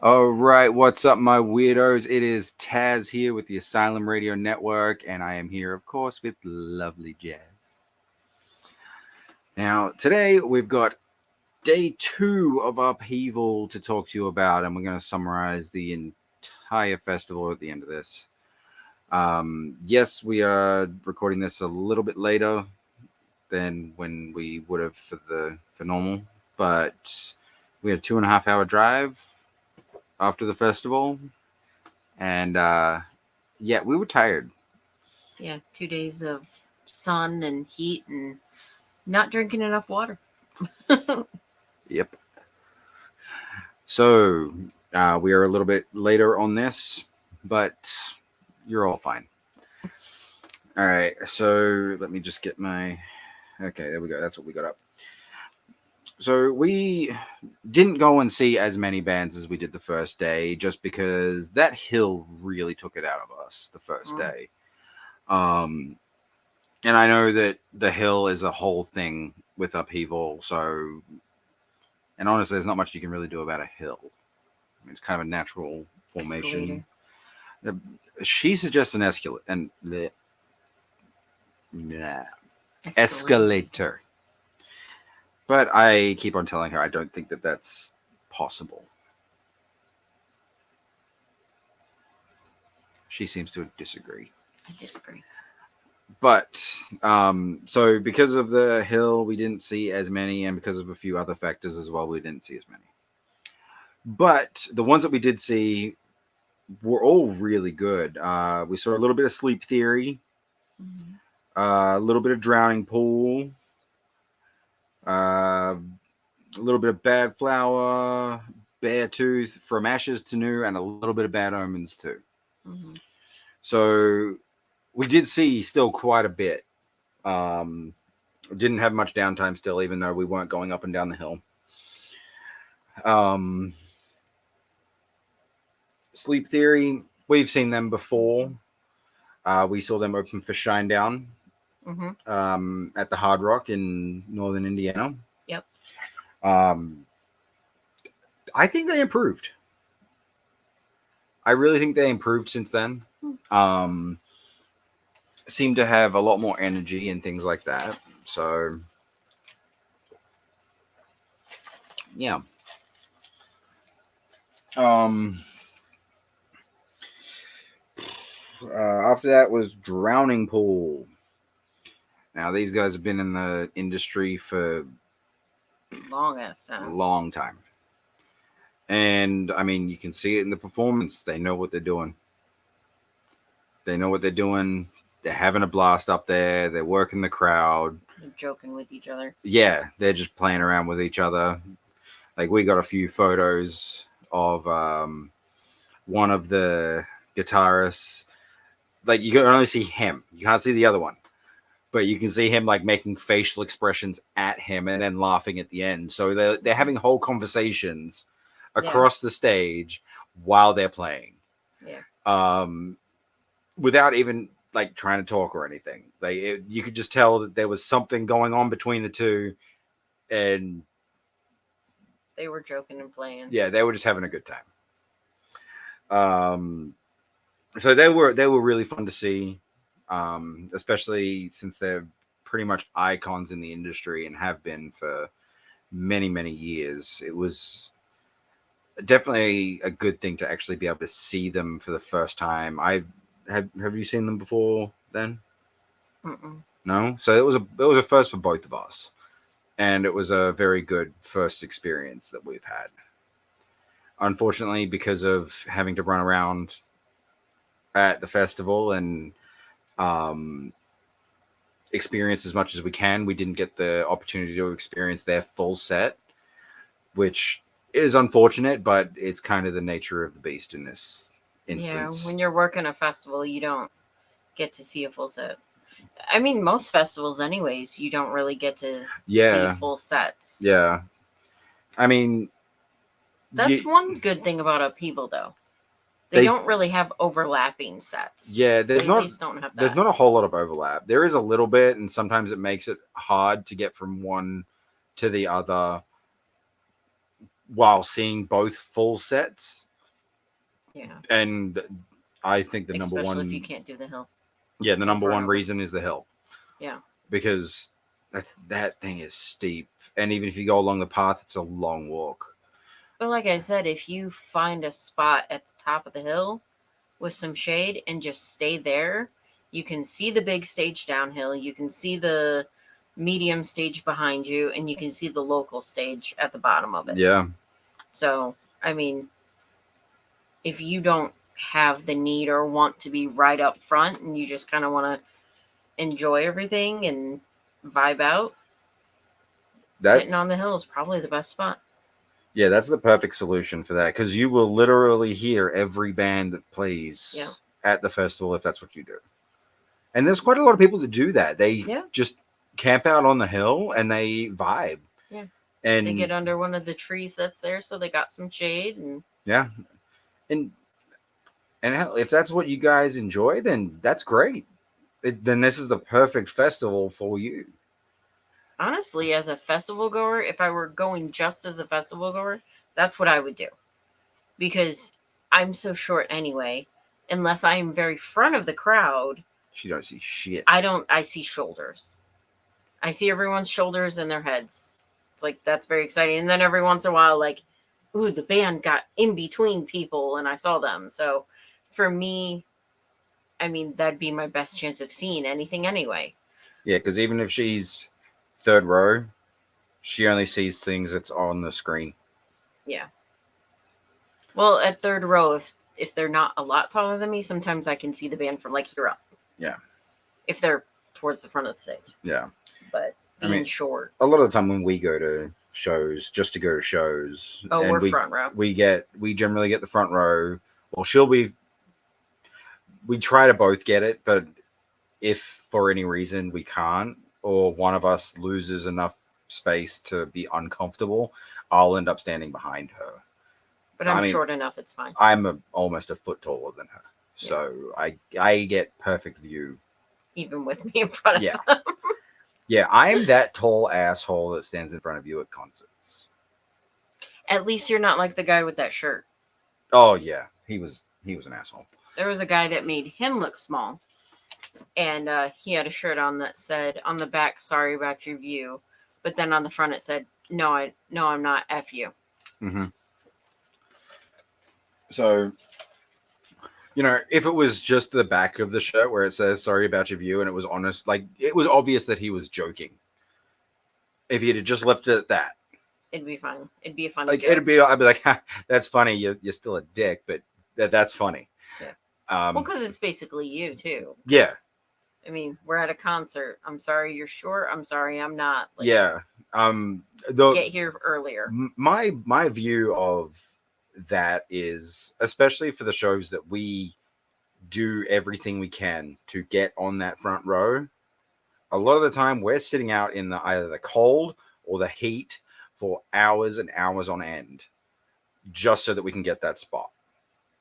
All right, what's up, my weirdos? It is Taz here with the Asylum Radio Network, and I am here, of course, with lovely Jazz. Now, today we've got day 2 of Upheaval to talk to you about, and we're going to summarize the entire festival at the end of this. Yes, we are recording this a little bit later than when we would have for normal, but we had a 2.5 hour drive after the festival, and yeah, we were tired. Yeah, 2 days of sun and heat and not drinking enough water. Yep. So we are a little bit later on this, but you're all fine. All right. So let me just get my. Okay, there we go. That's what we got up. So we didn't go and see as many bands as we did the first day, just because that hill really took it out of us the first day. And I know that the hill is a whole thing with Upheaval, so and honestly, there's not much you can really do about a hill. I mean, it's kind of a natural formation. She suggests an escalator and the escalator, but I keep on telling her I don't think that that's possible. She seems to disagree. I disagree. But so because of the hill, we didn't see as many, and because of a few other factors as well, we didn't see as many. But the ones that we did see were all really good. We saw a little bit of Sleep Theory, a little bit of Drowning Pool, a little bit of Bad Flower, Beartooth, From Ashes to New, and a little bit of Bad Omens too. So we did see still quite a bit. Didn't have much downtime still, even though we weren't going up and down the hill. Sleep Theory, we've seen them before. We saw them open for Shinedown at the Hard Rock in northern Indiana. Yep. I think they improved. I really think they improved since then. Seem to have a lot more energy and things like that. So, yeah. After that was Drowning Pool. Now these guys have been in the industry for long time, and I mean you can see it in the performance. They know what they're doing. They're having a blast up there. They're working the crowd. They're joking with each other. Yeah, they're just playing around with each other. Like we got a few photos of one of the guitarists. Like you can only see him. You can't see the other one. But you can see him like making facial expressions at him and then laughing at the end. So they're having whole conversations across the stage while they're playing. Yeah. Without even like trying to talk or anything. Like you could just tell that there was something going on between the two, and they were joking and playing. Yeah, they were just having a good time. So they were really fun to see, especially since they're pretty much icons in the industry and have been for many years. It was definitely a good thing to actually be able to see them for the first time. Have you seen them before then? No. So it was a first for both of us, and it was a very good first experience that we've had. Unfortunately, because of having to run around at the festival and experience as much as we can, we didn't get the opportunity to experience their full set, which is unfortunate, but it's kind of the nature of the beast in this instance. Yeah, when you're working a festival, you don't get to see a full set. I mean, most festivals anyways, you don't really get to see full sets. Yeah. I mean, that's one good thing about Upheaval, though. They don't really have overlapping sets. Yeah, they at least don't have that. There's not a whole lot of overlap. There is a little bit, and sometimes it makes it hard to get from one to the other while seeing both full sets. Yeah. And I think the number Especially if you one, can't do the hill yeah, the in number front one of them. reason is the hill, Yeah. because that thing is steep, and even if you go along the path, it's a long walk. But like I said, if you find a spot at the top of the hill with some shade and just stay there, you can see the big stage downhill, you can see the medium stage behind you, and you can see the local stage at the bottom of it. Yeah, So, I mean, if you don't have the need or want to be right up front and you just kind of want to enjoy everything and vibe out, sitting on that's the hill is probably the best spot. yeah, that's the perfect solution for that, because you will literally hear every band that Yeah. plays at the festival if that's what you do. And there's quite a lot of people that do that. They Yeah. just camp out on the hill and they vibe. Yeah. They And get under one of the trees that's there so they got some shade. And yeah, and hell, if that's what you guys enjoy, then that's great. Then this is the perfect festival for you. honestly, as a festival goer, if I were going just as a festival goer, that's what I would do. Because I'm so short anyway, unless I am very front of the crowd, She don't see shit. I see shoulders. I see everyone's shoulders and their heads. It's like that's very exciting. And then every once in a while, like, ooh, the band got in between people and I saw them. So for me, I mean, that'd be my best chance of seeing anything anyway. Yeah, because even if she's third row, she only sees things that's on the screen. Yeah. Well, at third row, if they're not a lot taller than me, sometimes I can see the band from like here up. Yeah. If they're towards the front of the stage. Yeah. But I being mean, short. a lot of the time when we go to shows, just to go to shows, Oh, and we're front row. we generally get the front row. Well, we try to both get it, but if for any reason we can't, or one of us loses enough space to be uncomfortable, I'll end up standing behind her. But I I'm mean, short enough, it's fine. almost a foot taller than her, so I get perfect view. Even with me in front Yeah, of them. yeah, I'm that tall asshole that stands in front of you at concerts. At least you're not like the guy with that shirt. Oh yeah, he was an asshole. There was a guy that made him look small. And he had a shirt on that said on the back, "Sorry about your view," but then on the front it said, no, I'm not. F you." Hmm. So if it was just the back of the shirt where it says "Sorry about your view" and it was honest, like it was obvious that he was joking. If he had just left it at that, It'd be fine. It'd be a funny like joke. I'd be like, ha, "That's funny. You're still a dick, but that's funny." Yeah. Well, Um, because it's basically you too. yeah, I mean, we're at a concert. I'm sorry you're short. I'm sorry I'm not. Like, yeah. The get here earlier. my view of that is, especially for the shows that we do everything we can to get on that front row. A lot of the time, we're sitting out in either the cold or the heat for hours and hours on end, just so that we can get that spot.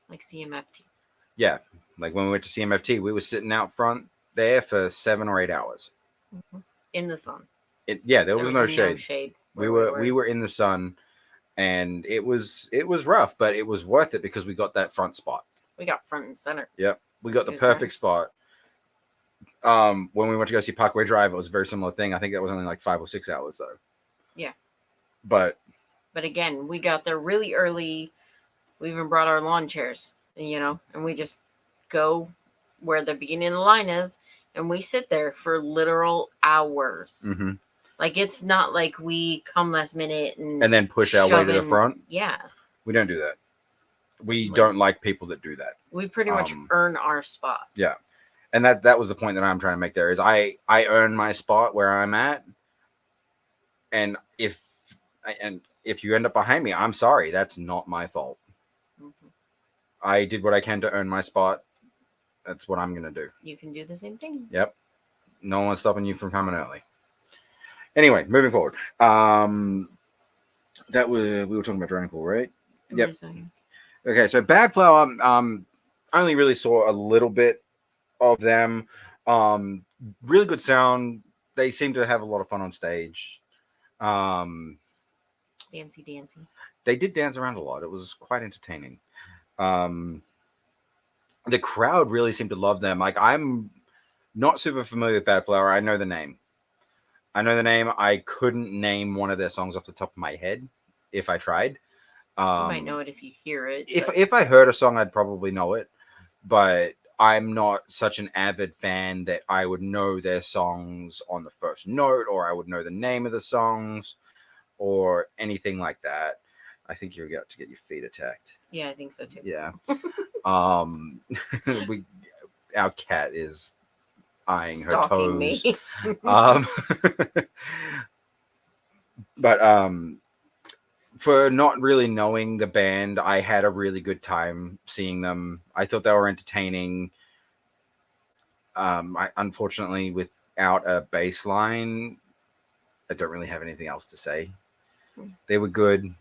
Like CMFT. Yeah, like when we went to CMFT, we were sitting out front there for 7 or 8 hours. Mm-hmm. In the sun. Yeah, there There was was no no shade. shade We where we were were. we were in the sun, and it was rough, but it was worth it because we got that front spot. We got front and center. Yep, we got It the was perfect nice. spot. When we went to go see Parkway Drive, it was a very similar thing. I think that was only like 5 or 6 hours though. Yeah. But But again, we got there really early. We even brought our lawn chairs, and we just go where the beginning of the line is, and we sit there for literal hours. mhm. Like, it's not like we come last minute and And then push our way shove to the in. front. Yeah. We don't do that. We Like, don't like people that do that. we pretty much earn our spot. Yeah, and that was the point that I'm trying to make. There is I earn my spot where I'm at, and if you end up behind me, I'm sorry. That's not my fault. Mm-hmm. I did what I can to earn my spot. That's what I'm gonna do. You can do the same thing. Yep. No one's stopping you from coming early. Anyway, moving forward. That was we were talking about Drowning Pool, right? Yep. Okay, so Bad Flower. I only really saw a little bit of them. Really good sound. They seem to have a lot of fun on stage. Um, Dancy. they did dance around a lot. It was quite entertaining. Um, the crowd really seemed to love them. Like, I'm not super familiar with Bad Flower. I know the name. I couldn't name one of their songs off the top of my head if I tried. You might know it if you hear it. If I heard a song, I'd probably know it, but I'm not such an avid fan that I would know their songs on the first note, or I would know the name of the songs, or anything like that. I think you're about to get your feet attacked. Yeah, I think so too. Yeah. we our cat is eyeing Stalking her toes. me. But for not really knowing the band, I had a really good time seeing them. I thought they were entertaining. Unfortunately, without a bass line, I don't really have anything else to say. They were good.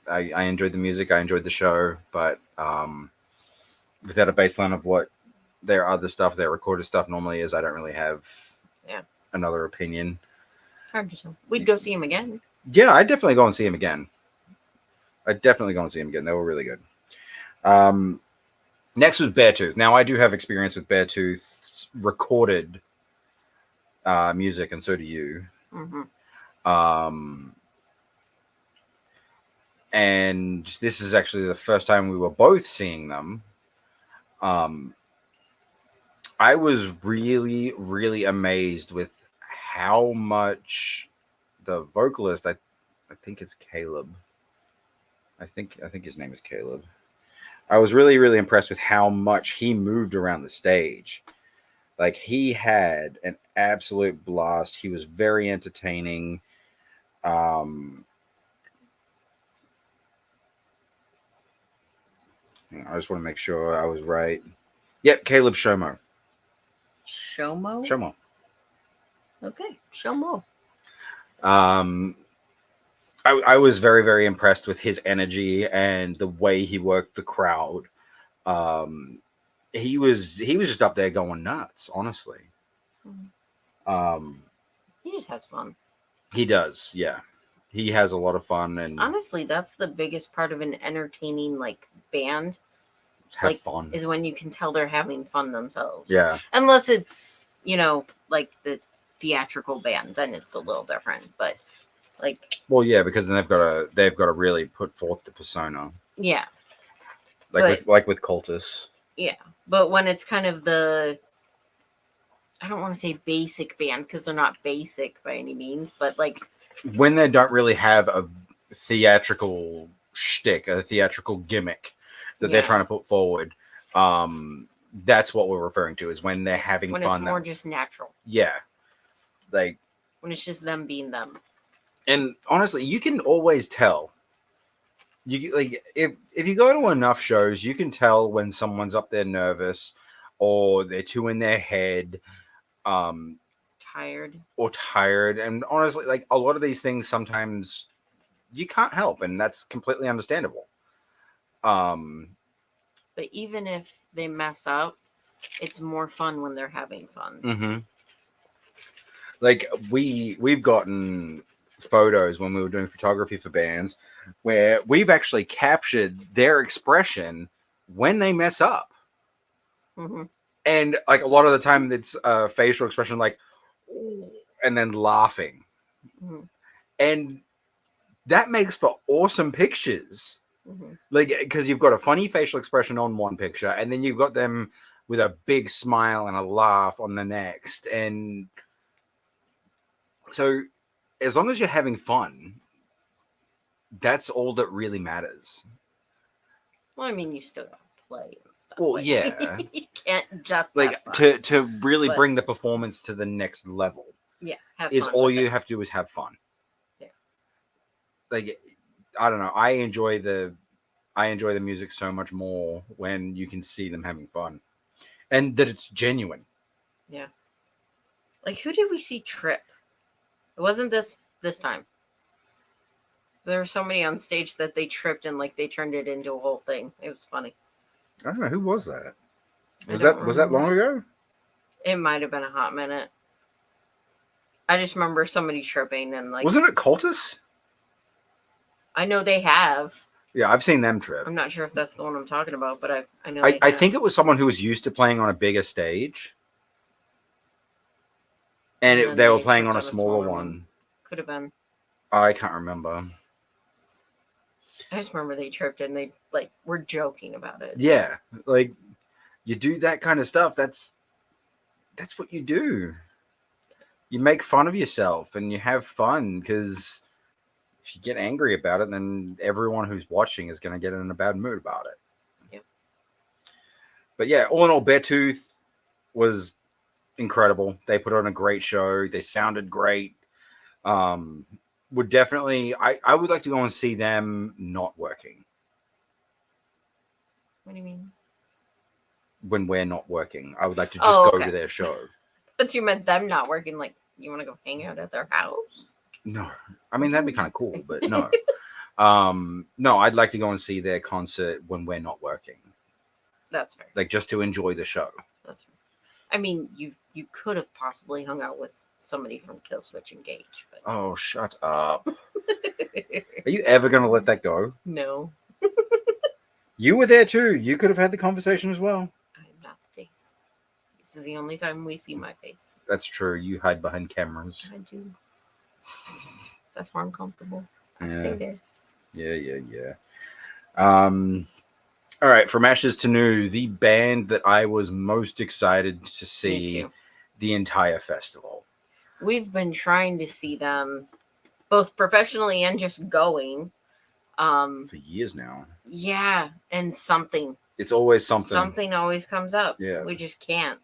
I enjoyed the music. I enjoyed the show, but without a baseline of what their other stuff, their recorded stuff normally is, I don't really have another opinion. It's hard to tell. We'd go see him again. Yeah, I'd definitely go and see him again. They were really good. Next was Beartooth. Now, I do have experience with Beartooth's recorded music, and so do you. And this is actually the first time we were both seeing them. I was really, really amazed with how much the vocalist, I think it's Caleb. I think his name is Caleb. I was really, really impressed with how much he moved around the stage. Like, he had an absolute blast. He was very entertaining. I just want to make sure I was right. Yep, Caleb Shomo. Shomo? Okay, Shomo. I was very, very impressed with his energy and the way he worked the crowd. He was just up there going nuts, honestly. He just has fun. He does, yeah. He has a lot of fun, and honestly, that's the biggest part of an entertaining band. Have fun is when you can tell they're having fun themselves. Yeah. Unless it's the theatrical band, then it's a little different. But well, yeah, because then they've got to really put forth the persona. Yeah. With Cultus. Yeah, but when it's kind of I don't want to say basic band because they're not basic by any means, but when they don't really have a theatrical shtick, a theatrical gimmick that they're trying to put forward, that's what we're referring to, is when they're having fun. When it's more just natural. Yeah. When it's just them being them. And honestly, you can always tell. If you go to enough shows, you can tell when someone's up there nervous, or they're too in their head, tired. And honestly, a lot of these things sometimes you can't help, and that's completely understandable. But even if they mess up, it's more fun when they're having fun. We've gotten photos when we were doing photography for bands where we've actually captured their expression when they mess up. And a lot of the time it's a facial expression and then laughing. And that makes for awesome pictures. Because you've got a funny facial expression on one picture, and then you've got them with a big smile and a laugh on the next. And so as long as you're having fun, that's all that really matters. Well, I mean, you still got to play and stuff. Well, yeah. You can't just to really bring the performance to the next level. Yeah, all you have to do is have fun. Yeah. I don't know. I enjoy the music so much more when you can see them having fun, and that it's genuine. Yeah. Who did we see trip? It wasn't this time. There were so many on stage that they tripped and they turned it into a whole thing. It was funny. I don't know, who was that. Was that long ago? It might have been a hot minute. I just remember somebody tripping and wasn't it Cultus? I know they have. Yeah, I've seen them trip. I'm not sure if that's the one I'm talking about, but I know I they have. think it was someone who was used to playing on a bigger stage, and And then they were they playing tripped on a on a smaller smaller one. one. Could have been. I can't remember. I just remember they tripped and they like were joking about it. Yeah, like you do that kind of stuff. That's what you do. You make fun of yourself and you have fun, because if you get angry about it, then everyone who's watching is going to get in a bad mood about it. Yep. But yeah, all in all, Beartooth was incredible. They put on a great show. They sounded great. Would definitely, I would like to go and see them not working What do you mean? when we're not working. I would like to just Oh, go okay. to their show. But you meant them not working. Like you want to go hang out at their house? No, I mean that'd be kind of cool, but no. No, I'd like to go and see their concert when we're not working, That's fair. like just to enjoy the show. That's fair. I mean, you could have possibly hung out with somebody from Killswitch Engage, but Oh, shut up! Are you ever gonna let that go? no, You were there too. You could have had the conversation as well. I'm not the face. This is the only time we see my face. That's true. You hide behind cameras. I do. That's where I'm comfortable. I Yeah. stay there. Yeah. All right. From Ashes to New, the band that I was most excited to Me see too. the entire festival. We've been trying to see them both professionally and just going. For years now. Yeah, and something. It's always something. Something always comes up. Yeah. We just can't.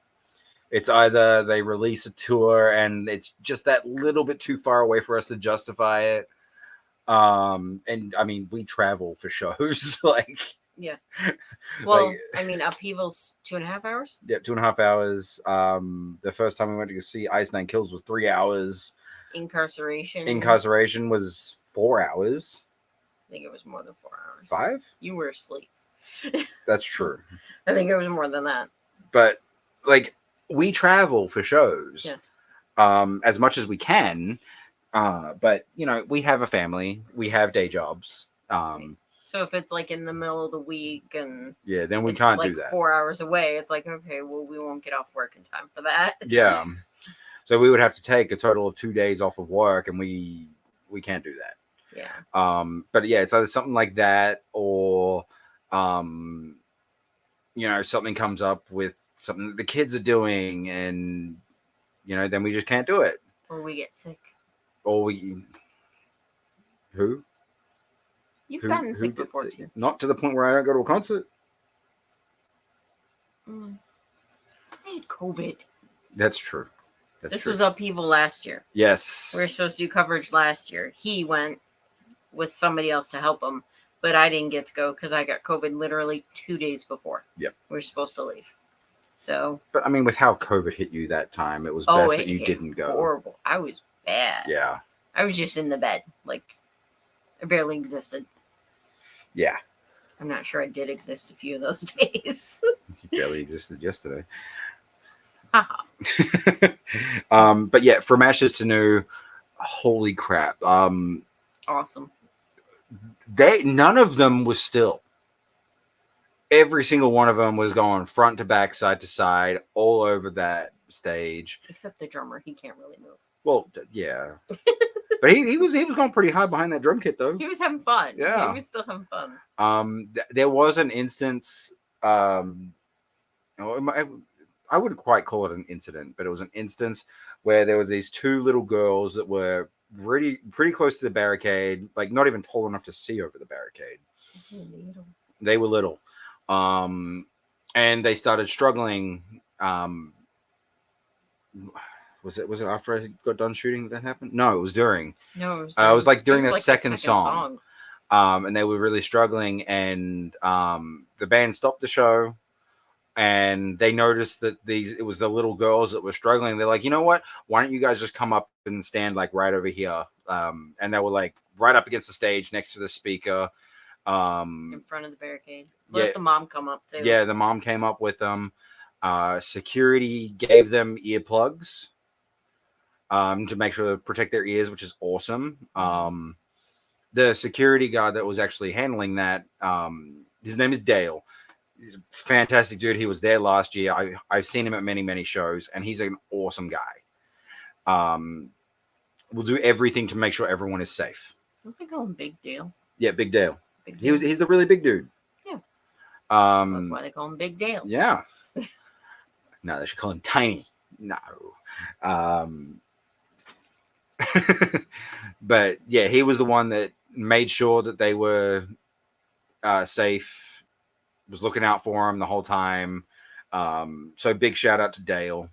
It's either they release a tour and it's just that little bit too far away for us to justify it. And I mean, we travel for shows. Like, Yeah. Well, like, I mean, Upheaval's 2.5 hours. yeah, 2.5 hours. The first time we went to go see Ice Nine Kills was 3 hours. Incarceration. Incarceration was 4 hours. I think it was more than 4 hours. 5? You were asleep. That's true. I think it was more than that. But like, we travel for shows. Yeah. As much as we can. But you know, we have a family, we have day jobs. So if it's like in the middle of the week and Yeah, then we it's can't like do that. 4 hours away, it's like, okay, well, we won't get off work in time for that. Yeah. So we would have to take a total of 2 days off of work, and we can't do that. Yeah. But yeah, it's either something like that, or you know, something comes up with something that the kids are doing, and you know, then we just can't do it. Or we get sick. Or we who? You've Who- gotten who sick gets before sick? too. Not to the point where I don't go to a concert. I had COVID. That's true. This was Upheaval last year. Yes. We were supposed to do coverage last year. He went with somebody else to help him, but I didn't get to go because I got COVID literally 2 days before. Yep. We were supposed to leave. So. But I mean, with how COVID hit you that time, it was best that you didn't go. Horrible. I was bad. Yeah. I was just in the bed. Like, I barely existed. Yeah. I'm not sure I did exist a few of those days. You barely existed yesterday. Haha. But yeah, from Ashes to New, holy crap. Awesome. None of them was still. Every single one of them was going front to back, side to side, all over that stage. Except the drummer, he can't really move. Well, yeah. But he was going pretty hard behind that drum kit, though. He was having fun. Yeah. He was still having fun. There was an instance. I wouldn't quite call it an incident, but it was an instance where there were these two little girls that were pretty close to the barricade, like not even tall enough to see over the barricade. They were little. And they started struggling. Was it after I got done shooting that happened? No, it was during. No, it was like during the like second song. And they were really struggling, and the band stopped the show, and they noticed that it was the little girls that were struggling. They're like, you know what? Why don't you guys just come up and stand like right over here? And they were like right up against the stage next to the speaker. In front of the barricade. Let the mom come up too. Yeah, the mom came up with them. Security gave them earplugs to make sure to protect their ears, which is awesome. the security guard that was actually handling that, his name is Dale. He's a fantastic dude. He was there last year. I've seen him at many shows, and he's an awesome guy. We'll do everything to make sure everyone is safe. Don't they call him Big Dale? Yeah, Big Dale. Big Dale. He's the really big dude. Yeah. That's why they call him Big Dale. Yeah. No, they should call him Tiny. No. But yeah, he was the one that made sure that they were safe, was looking out for him the whole time. So big shout out to Dale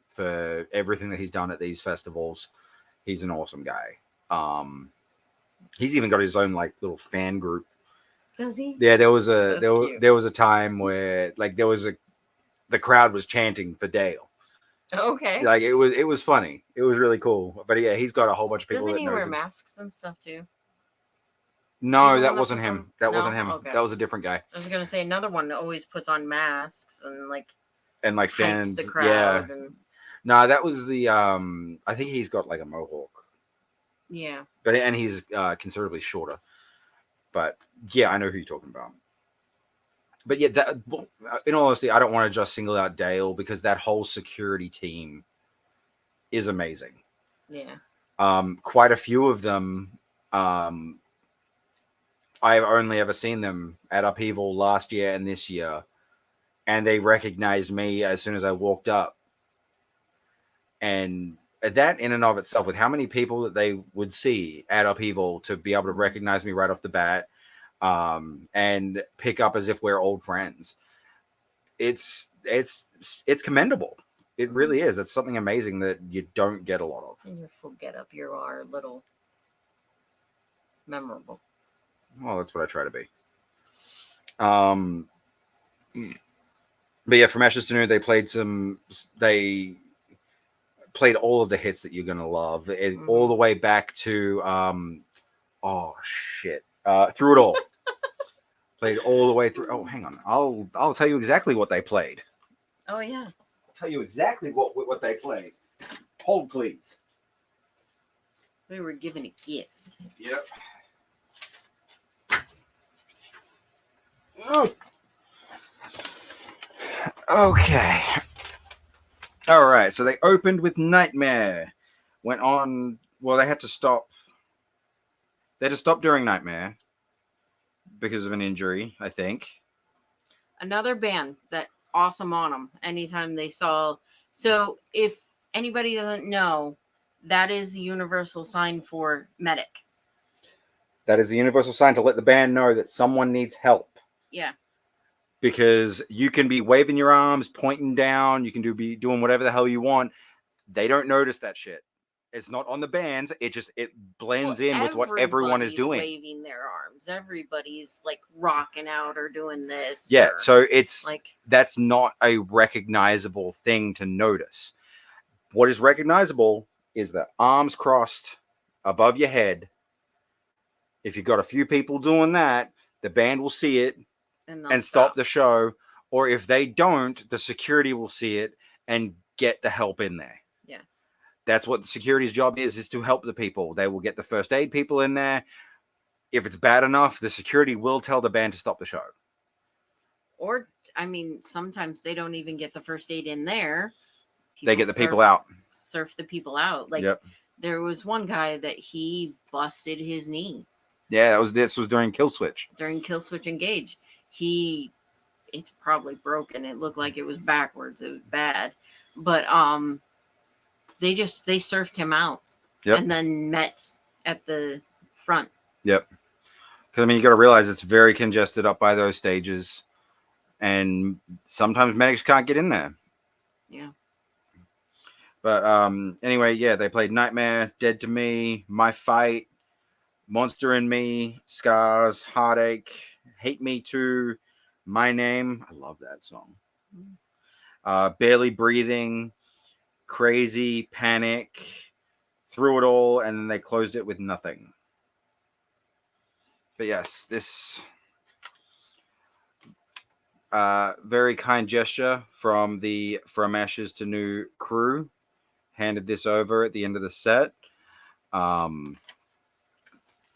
for everything that he's done at these festivals. He's an awesome guy. He's even got his own like little fan group. Does he? Yeah, there was a time where like the crowd was chanting for Dale. Okay. Like it was funny. It was really cool. But yeah, he's got a whole bunch of people. Doesn't that he knows wear him. masks and stuff too? No, that wasn't him. That No? wasn't him. Okay. That was a different guy. I was gonna say another one that always puts on masks and like stands the crowd. Yeah. No, that was the I think he's got like a mohawk. Yeah. And he's considerably shorter. But yeah, I know who you're talking about. But yeah, in all honesty, I don't want to just single out Dale because that whole security team is amazing. Yeah. Quite a few of them, I've only ever seen them at Upheaval last year and this year, and they recognized me as soon as I walked up. And that in and of itself, with how many people that they would see at Upheaval to be able to recognize me right off the bat, and pick up as if we're old friends, it's commendable. It really is. It's something amazing that you don't get a lot of. In your full get up, you are a little memorable. Well, that's what I try to be. But yeah, from Ashes to New, they played all of the hits that you're gonna love, all the way back to oh shit, Through It All. Played all the way through. Oh, hang on, I'll tell you exactly what they played. Oh yeah, I'll tell you exactly what they played. Hold, please. We were given a gift. Yep. Oh. Okay. All right. So they opened with Nightmare. Went on. Well, they had to stop. They had to stop during Nightmare because of an injury, I think. Another band that awesome on them. Anytime they saw. So if anybody doesn't know, that is the universal sign for medic. That is the universal sign to let the band know that someone needs help. Yeah. Because you can be waving your arms, pointing down, you can be doing whatever the hell you want. They don't notice that shit. It's not on the bands. It blends in with what everyone is doing. Waving their arms. Everybody's like rocking out or doing this. Yeah, or, so it's like that's not a recognizable thing to notice. What is recognizable is the arms crossed above your head. If you've got a few people doing that, the band will see it and stop the show. Or if they don't, the security will see it and get the help in there. Yeah. That's what the security's job is to help the people. They will get the first aid people in there. If it's bad enough, the security will tell the band to stop the show. Or, I mean, sometimes they don't even get the first aid in there. They get the people out. Surf the people out. Like, There was one guy that he busted his knee. Yeah, this was during Kill Switch. During Kill Switch Engage. It's probably broken. It looked like it was backwards. It was bad. But they surfed him out. Yep. And then met at the front. Yep. Because, I mean, you got to realize it's very congested up by those stages. And sometimes medics can't get in there. Yeah. But anyway, yeah, they played Nightmare, Dead to Me, My Fight, Monster in Me, Scars, Heartache, Hate Me Too, My Name. I love that song. Barely Breathing, Crazy, Panic, Through It All, and then they closed it with Nothing. But yes, this very kind gesture from the From Ashes to New crew handed this over at the end of the set. The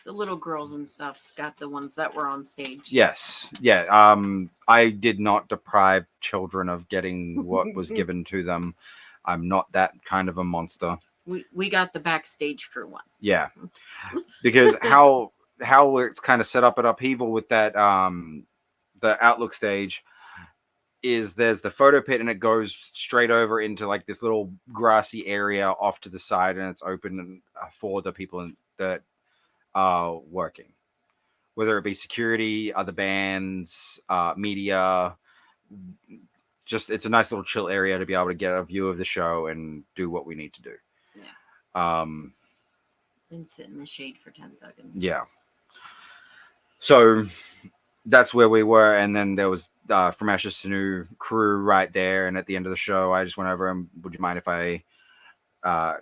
The little girls and stuff got the ones that were on stage. Yes. Yeah. I did not deprive children of getting what was given to them. I'm not that kind of a monster. We got the backstage crew one. Yeah. Because how it's kind of set up at Upheaval with that the Outlook stage is there's the photo pit and it goes straight over into like this little grassy area off to the side, and it's open for the people that are working, whether it be security, other bands, media. Just it's a nice little chill area to be able to get a view of the show and do what we need to do. Yeah. And sit in the shade for 10 seconds. Yeah. So that's where we were, and then there was From Ashes to New crew right there. And at the end of the show, I just went over and would you mind if I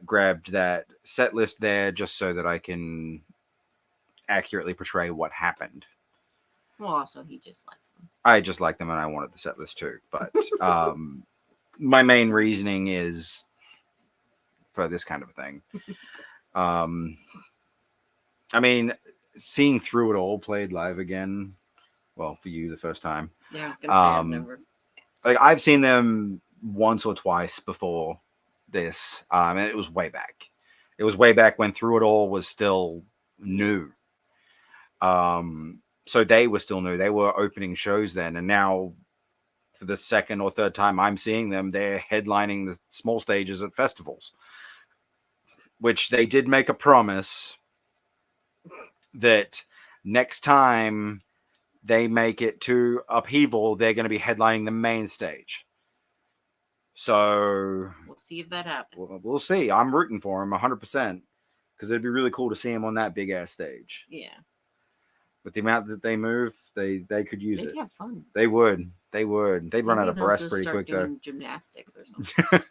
grabbed that set list there just so that I can accurately portray what happened. Well, also he just likes them. I just like them, and I wanted the set list too. But my main reasoning is for this kind of thing. I mean, seeing Through It All played live again. Well, for you, the first time. Yeah, I was gonna say I've never. Like I've seen them once or twice before this, and it was way back. It was way back when Through It All was still new. So they were still new. They were opening shows then, and now for the second or third time I'm seeing them, they're headlining the small stages at festivals, which they did make a promise that next time they make it to Upheaval, they're going to be headlining the main stage. So we'll see if that happens. We'll see. I'm rooting for them 100% because it'd be really cool to see them on that big ass stage. Yeah. With the amount that they move, they could use it. They'd have fun. They would. They'd run out of breath pretty quick though. Gymnastics or something.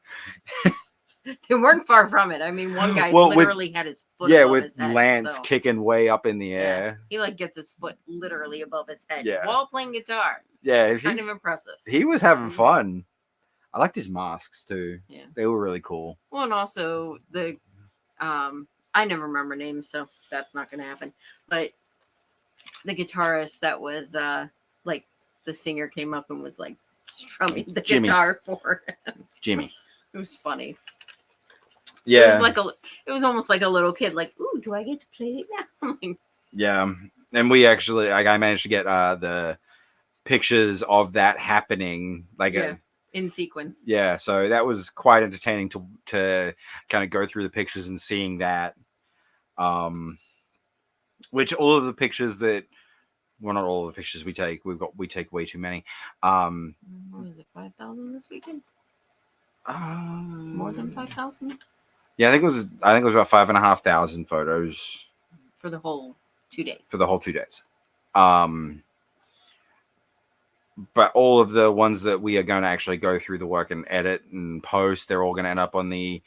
They weren't far from it. I mean, one guy literally had his foot above his head. Yeah, with Lance kicking way up in the air. He like gets his foot literally above his head while playing guitar. Yeah. Kind of impressive. He was having fun. I liked his masks too. Yeah. They were really cool. Well, and also the I never remember names, so that's not gonna happen. But the guitarist that was like the singer came up and was like strumming the guitar for him. Jimmy. It was funny. Yeah. It was almost like a little kid, like, ooh, do I get to play it now? Yeah. And we actually I managed to get the pictures of that happening in sequence. Yeah, so that was quite entertaining to kind of go through the pictures and seeing that. Which all of the pictures that not all of the pictures we take take way too many. What was it, 5,000 this weekend? More than 5,000? Yeah, I think it was about 5,500 photos for the whole 2 days. But all of the ones that we are going to actually go through the work and edit and post, they're all going to end up on the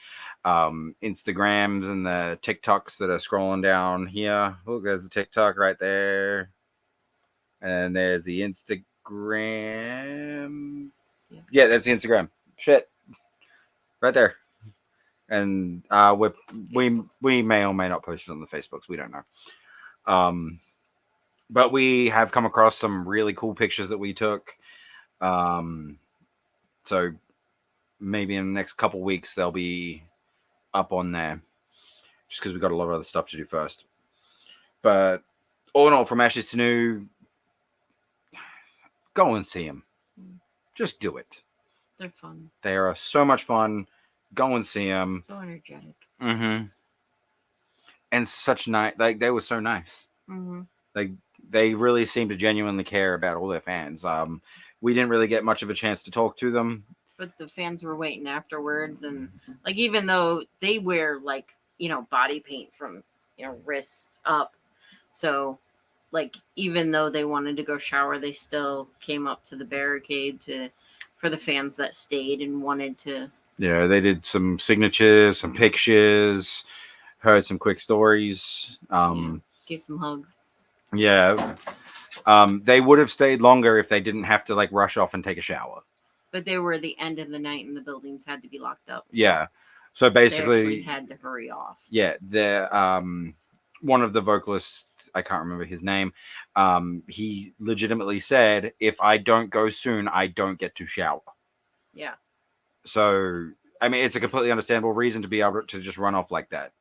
Instagrams and the TikToks that are scrolling down here. Look, there's the TikTok right there. And there's the Instagram. Yeah, that's the Instagram. Shit. Right there. And we may or may not post it on the Facebooks. We don't know. But we have come across some really cool pictures that we took. So maybe in the next couple weeks, they'll be up on there. Just because we've got a lot of other stuff to do first. But all in all, From Ashes to New, go and see them. Just do it. They're fun. They are so much fun. Go and see them. So energetic. Mm-hmm. And such nice. Like, they were so nice. Mm-hmm. Like, they really seem to genuinely care about all their fans. We didn't really get much of a chance to talk to them. But the fans were waiting afterwards. And, like, even though they wear, like, body paint from, wrist up. So, like, even though they wanted to go shower, they still came up to the barricade for the fans that stayed and wanted to. Yeah, they did some signatures, some pictures, heard some quick stories. Gave some hugs. Yeah. They would have stayed longer if they didn't have to, like, rush off and take a shower. But they were the end of the night and the buildings had to be locked up. So yeah. So basically, they actually had to hurry off. Yeah. One of the vocalists I can't remember his name. He legitimately said, "If I don't go soon, I don't get to shower." Yeah. So, I mean, it's a completely understandable reason to be able to just run off like that.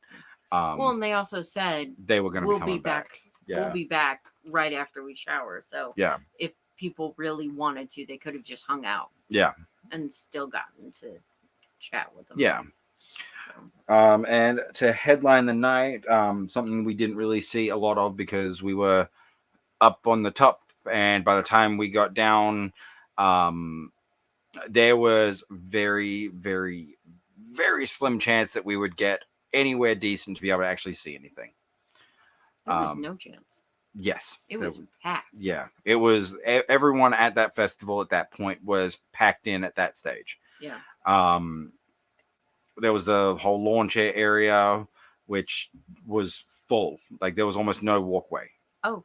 Well, and they also said They were going to we'll be coming be back. Yeah. We'll be back right after we shower. So Yeah. if people really wanted to, they could have just hung out. Yeah. And still gotten to chat with them. Yeah. So. And to headline the night, something we didn't really see a lot of because we were up on the top, and by the time we got down, there was very, very, very slim chance that we would get anywhere decent to be able to actually see anything. There was no chance. Yes. It was packed. Yeah. It was everyone at that festival at that point was packed in at that stage. Yeah. There was the whole lawn chair area, which was full. Like there was almost no walkway. Oh.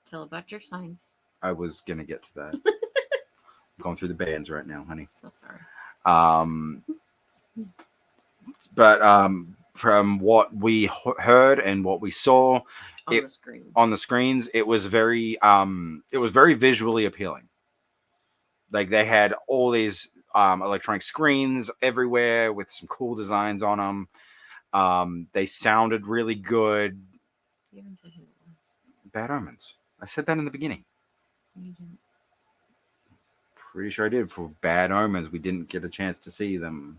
Tell about your signs. I was going to get to that. I'm going through the bands right now, honey. So sorry. But from what we heard and what we saw on the screens, it was very visually appealing. Like they had all these electronic screens everywhere with some cool designs on them. They sounded really good. You haven't said who it was. Bad Omens. I said that in the beginning. You didn't. Pretty sure I did. For Bad Omens, we didn't get a chance to see them.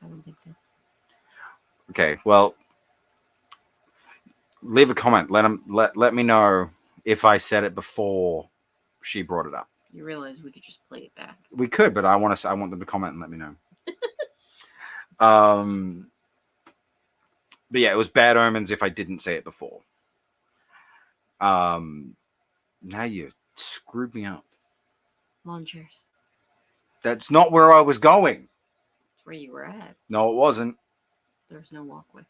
I don't think so. Okay, well, leave a comment. Let me know if I said it before she brought it up. You realize we could just play it back. We could, but I want them to comment and let me know. But yeah, it was Bad Omens if I didn't say it before. Now you screwed me up. Lawn chairs. That's not where I was going. That's where you were at. No, it wasn't. There's no walkway.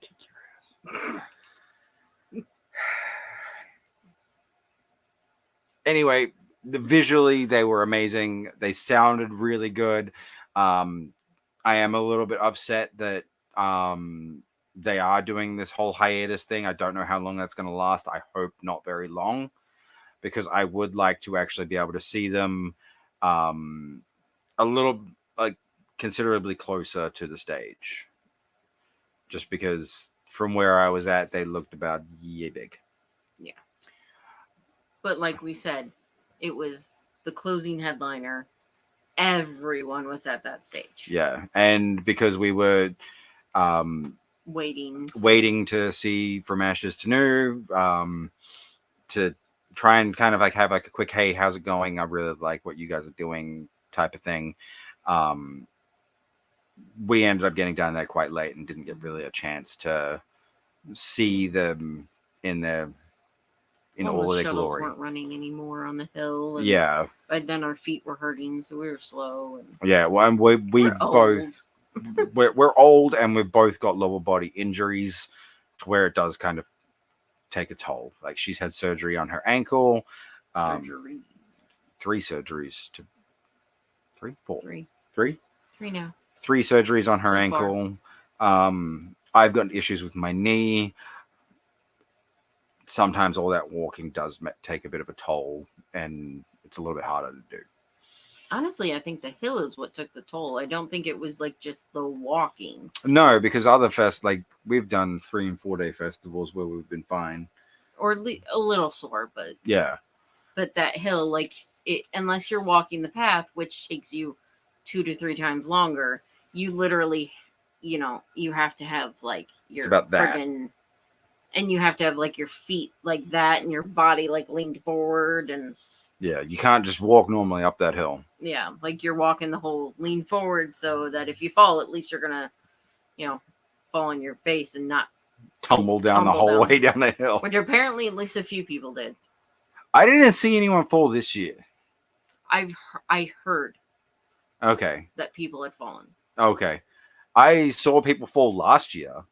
Kick your ass. Anyway, visually they were amazing. They sounded really good. I am a little bit upset that they are doing this whole hiatus thing. I don't know how long that's going to last. I hope not very long, because I would like to actually be able to see them a little, like, considerably closer to the stage. Just because from where I was at, they looked about big. Yeah. But like we said, it was the closing headliner. Everyone was at that stage. Yeah. And because we were waiting to see From Ashes to New, to try and kind of like have like a quick, hey, how's it going? I really like what you guys are doing type of thing. We ended up getting down there quite late and didn't get really a chance to see them in all of their shuttles glory. Weren't running anymore on the hill. And yeah. But then our feet were hurting, so we were slow. And yeah. Well, and we're both we're old, and we've both got lower body injuries, to where it does kind of take a toll. Like she's had surgery on her ankle. Surgeries. 3 surgeries to 3, 4, 3 now. 3 surgeries on her So ankle. I've got issues with my knee. Sometimes all that walking does take a bit of a toll, and it's a little bit harder to do. Honestly, I think the hill is what took the toll. I don't think it was like just the walking. No, because other like we've done 3 and 4 day festivals where we've been fine, or a little sore, but yeah. But that hill, like it, unless you're walking the path, which takes you 2 to 3 times longer, you literally, you have to have like your friggin', and you have to have like your feet like that and your body like leaned forward, and yeah, you can't just walk normally up that hill. Yeah, like you're walking the whole lean forward, so that if you fall, at least you're gonna, fall on your face and not tumble down the whole way down the hill. Which apparently at least a few people did. I didn't see anyone fall this year. I heard. Okay. That people had fallen. Okay. I saw people fall last year.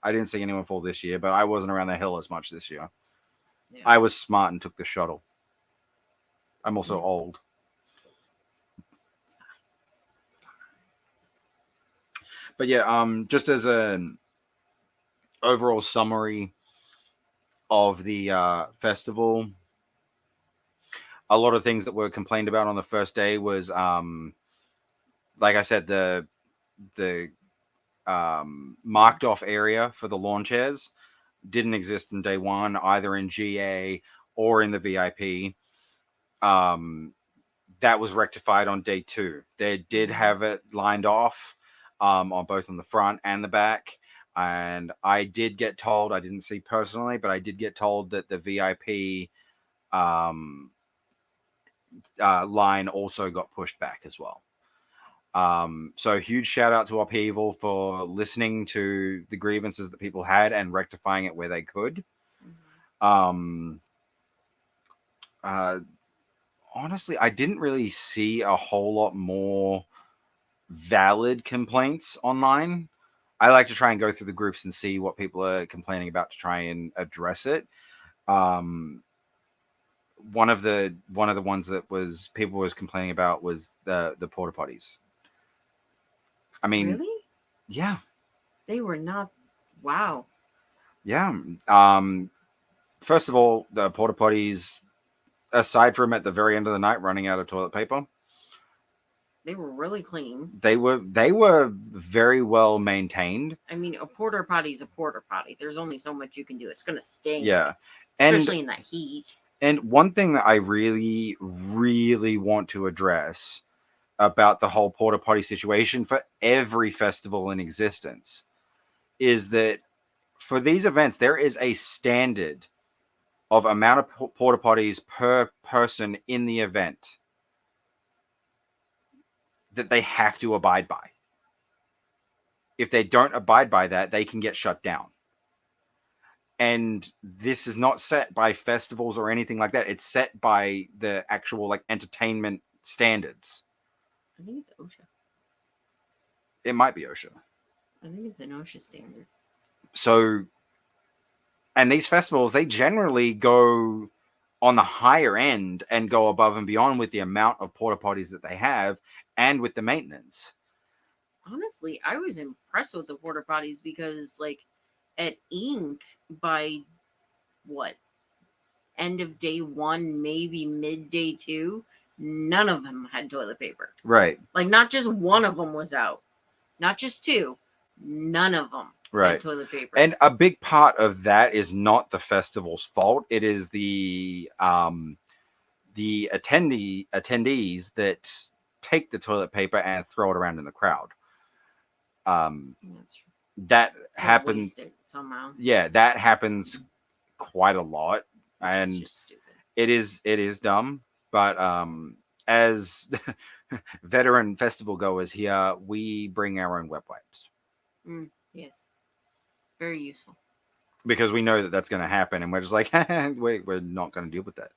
I didn't see anyone fall this year, but I wasn't around the hill as much this year. Yeah. I was smart and took the shuttle. I'm also old. It's fine. But yeah, just as a overall summary of the festival, a lot of things that were complained about on the first day was, like I said, the marked off area for the lawn chairs didn't exist in day one, either in GA or in the VIP. That was rectified on day two. They did have it lined off on both on the front and the back. And I did get told, I didn't see personally, but I did get told that the VIP line also got pushed back as well. So huge shout out to Upheaval for listening to the grievances that people had and rectifying it where they could. Honestly, I didn't really see a whole lot more valid complaints online. I like to try and go through the groups and see what people are complaining about to try and address it. One of the ones that was people was complaining about was the porta potties. I mean, Really? yeah, They were not. Wow. yeah. First of all, the porta potties, aside from at the very end of the night running out of toilet paper, They were really clean. they were very well maintained. I mean, a porta potty is a porta potty. There's only so much you can do. It's gonna stink. Yeah, Especially in that heat. And one thing that I really, really want to address about the whole porta potty situation for every festival in existence is that for these events, there is a standard of amount of porta potties per person in the event that they have to abide by. If they don't abide by that, they can get shut down. And this is not set by festivals or anything like that. It's set by the actual like entertainment standards. I think it's OSHA. It might be OSHA. I think it's an OSHA standard. So, and these festivals, they generally go on the higher end and go above and beyond with the amount of porta potties that they have and with the maintenance. Honestly, I was impressed with the porta potties because, like, at Inc. by what, end of day one, maybe mid day two, none of them had toilet paper. Right. Like, not just one of them was out, not just two, none of them had toilet paper. And a big part of that is not the festival's fault. It is the attendees that take the toilet paper and throw it around in the crowd. That's true. That happens somehow. Yeah, that happens quite a lot, Which and is just stupid. it is dumb. But as veteran festival goers here, we bring our own wet wipes. Yes, very useful. Because we know that that's going to happen, and we're just like, we're not going to deal with that.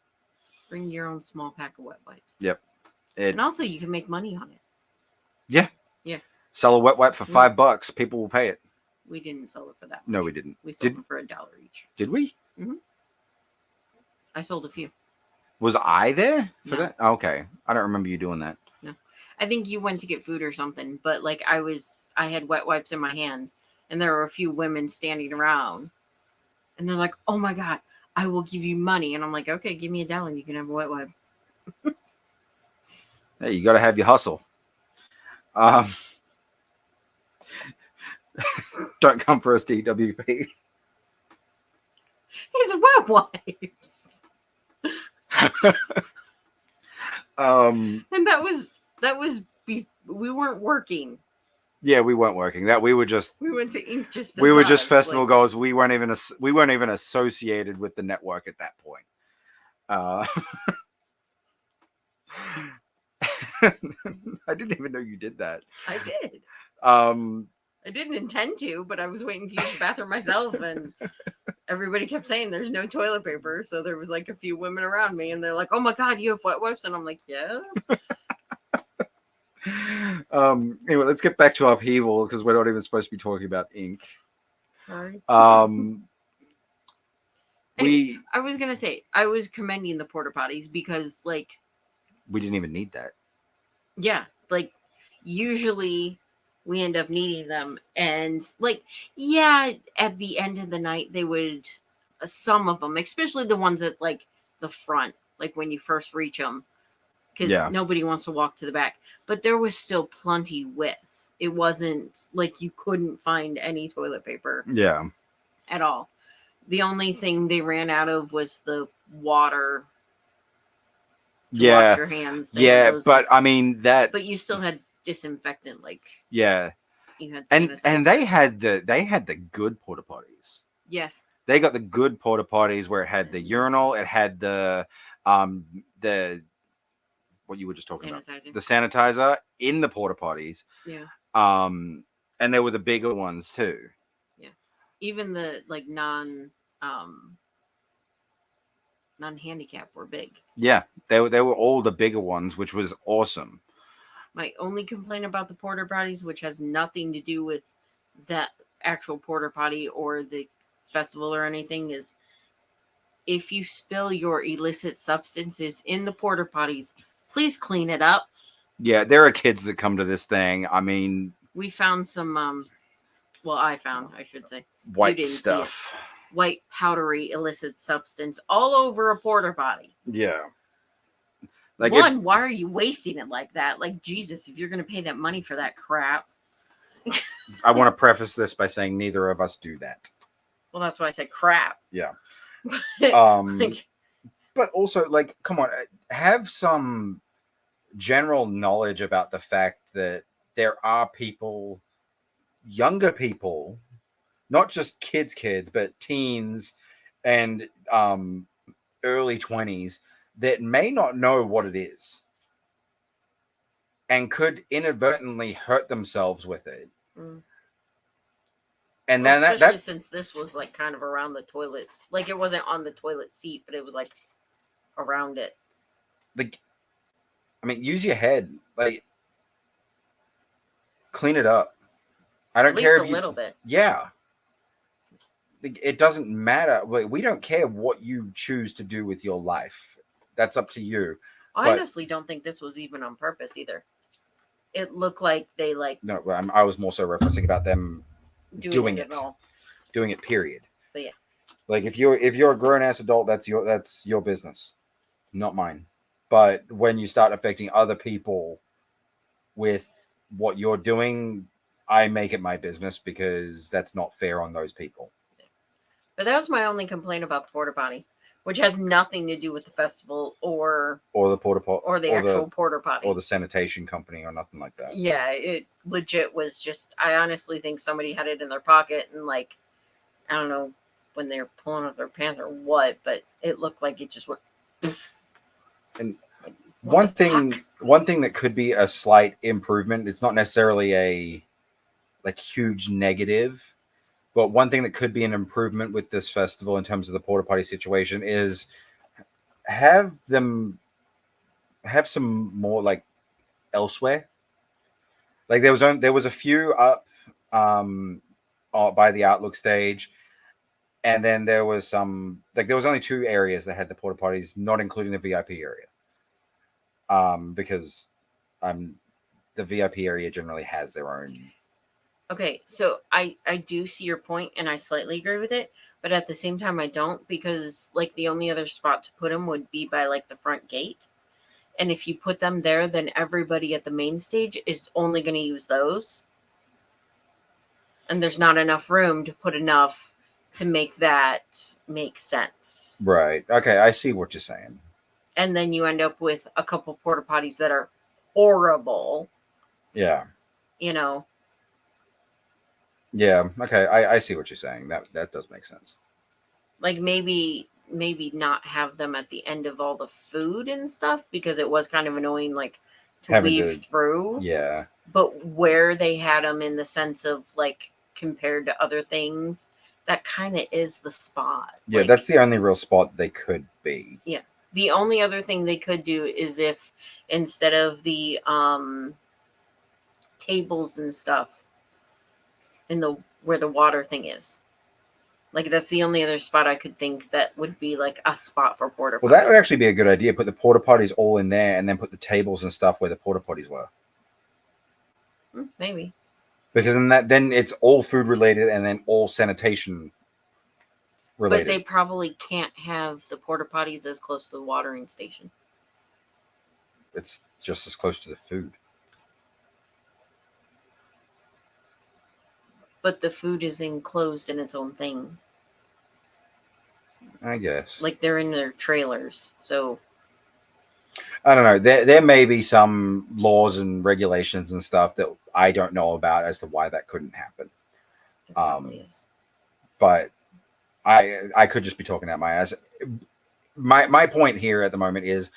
Bring your own small pack of wet wipes. Yep. And also, you can make money on it. Yeah. Yeah. Sell a wet wipe for $5. People will pay it. We didn't sell it for that much. No, we didn't. We sold them for $1 each. Did we? Mm-hmm. I sold a few. Was I there for that? Okay. I don't remember you doing that. No. I think you went to get food or something, but like I had wet wipes in my hand, and there were a few women standing around, and they're like, "Oh my God, I will give you money." And I'm like, "Okay, give me $1. You can have a wet wipe." Hey, you got to have your hustle. Don't come for us, DWP. It's wet wipes. And we weren't working. Yeah, we weren't working. We went to Inc. just we were just festival goers. We weren't even associated with the network at that point. I didn't even know you did that. I did. I didn't intend to, but I was waiting to use the bathroom myself, and everybody kept saying there's no toilet paper. So there was like a few women around me, and they're like, "Oh my God, you have wet wipes?" And I'm like, "Yeah." Anyway, let's get back to Upheaval because we're not even supposed to be talking about Inc. Sorry. I was gonna say I was commending the porta potties because like we didn't even need that. Yeah, like usually we end up needing them. And like, yeah, at the end of the night, they would, some of them, especially the ones at like the front, like when you first reach them, because Yeah. nobody wants to walk to the back. But there was still plenty width. It wasn't like you couldn't find any toilet paper Yeah. at all. The only thing they ran out of was the water to wash Yeah. your hands. They had Yeah. those, But like, I mean that. but you still had disinfectant, like Yeah. you had And sanitizer. they had the good porta potties. Yes. They got the good porta potties where it had the And urinal, it had the what you were just talking about, sanitizer. the sanitizer in the porta potties. Yeah. And they were the bigger ones too. Yeah. Even the like um non-handicap were big. Yeah, they were all the bigger ones, which was awesome. My only complaint about the porta potties, which has nothing to do with that actual porta potty or the festival or anything, is if you spill your illicit substances in the porta potties, please clean it up. Yeah, there are kids that come to this thing. I mean, We found some well, I found, I should say, white didn't see it. stuff. White powdery illicit substance all over a porta potty. Yeah. Like One, why are you wasting it like that? Like, Jesus, if you're going to pay that money for that crap. I want to preface this by saying neither of us do that. Well, that's why I said crap. Yeah. Like, But also, like, come on, have some general knowledge about the fact that there are people, younger people, not just kids, but teens and early 20s that may not know what it is and could inadvertently hurt themselves with it. mm. And Well, then especially since this was like kind of around the toilets. Like, it wasn't on the toilet seat, but it was like around it. like, I mean, use your head, like, clean it up. I don't At care least if a you, little bit. yeah, it doesn't matter. We don't care what you choose to do with your life. That's up to you. I But honestly don't think this was even on purpose either. It looked like they like no, I was more so referencing about them doing it it, at all. doing it. Period. But yeah. Like if you're a grown ass adult, that's your business, not mine. But when you start affecting other people with what you're doing, I make it my business because that's not fair on those people. But that was my only complaint about the porta potty, which has nothing to do with the festival or Or the porta pot, or the actual porta potty. or the sanitation company, or nothing like that. Yeah, it legit was just. I honestly think somebody had it in their pocket and like, I don't know when they were pulling up their pants or what, but it looked like it just went. And Like, one thing that could be a slight improvement, it's not necessarily a like huge negative, but one thing that could be an improvement with this festival in terms of the porta potty situation is have them have some more like elsewhere. Like there was a few up by the Outlook stage, and then there was some like there was only two areas that had the porta potties, not including the VIP area. Because the VIP area generally has their own. Okay, so I do see your point, and I slightly agree with it, but at the same time I don't, because like the only other spot to put them would be by like the front gate, and if you put them there, then everybody at the main stage is only going to use those, and there's not enough room to put enough to make that make sense. Right. Okay, I see what you're saying. And then you end up with a couple porta potties that are horrible. Yeah. You know. Yeah. Okay, I see what you're saying. That does make sense. Like maybe not have them at the end of all the food and stuff, because it was kind of annoying, like to weave through. Yeah. But where they had them in the sense of like compared to other things, that kind of is the spot. Yeah, like, that's the only real spot they could be. Yeah. The only other thing they could do is if instead of the tables and stuff in the where the water thing is. Like that's the only other spot I could think that would be like a spot for porta potties. Well, that would actually be a good idea. Put the porta potties all in there, and then put the tables and stuff where the porta potties were. Maybe. because then it's all food related and then all sanitation related. But they probably can't have the porta potties as close to the watering station. It's just as close to the food. But the food is enclosed in its own thing. I guess. Like they're in their trailers. So I don't know. There may be some laws and regulations and stuff that I don't know about as to why that couldn't happen. it probably is. But I could just be talking out my ass. My point here at the moment is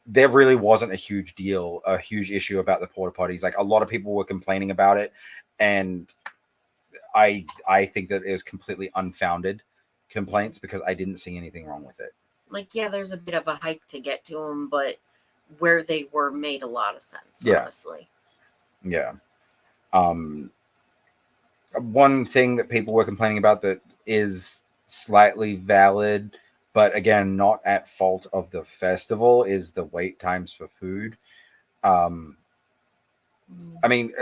there really wasn't a huge issue about the porta potties. Like a lot of people were complaining about it, and I think that it was completely unfounded complaints because I didn't see anything wrong with it. Like, yeah, there's a bit of a hike to get to them, but where they were made a lot of sense, Yeah. honestly. Yeah. One thing that people were complaining about that is slightly valid, but again, not at fault of the festival, is the wait times for food. I mean,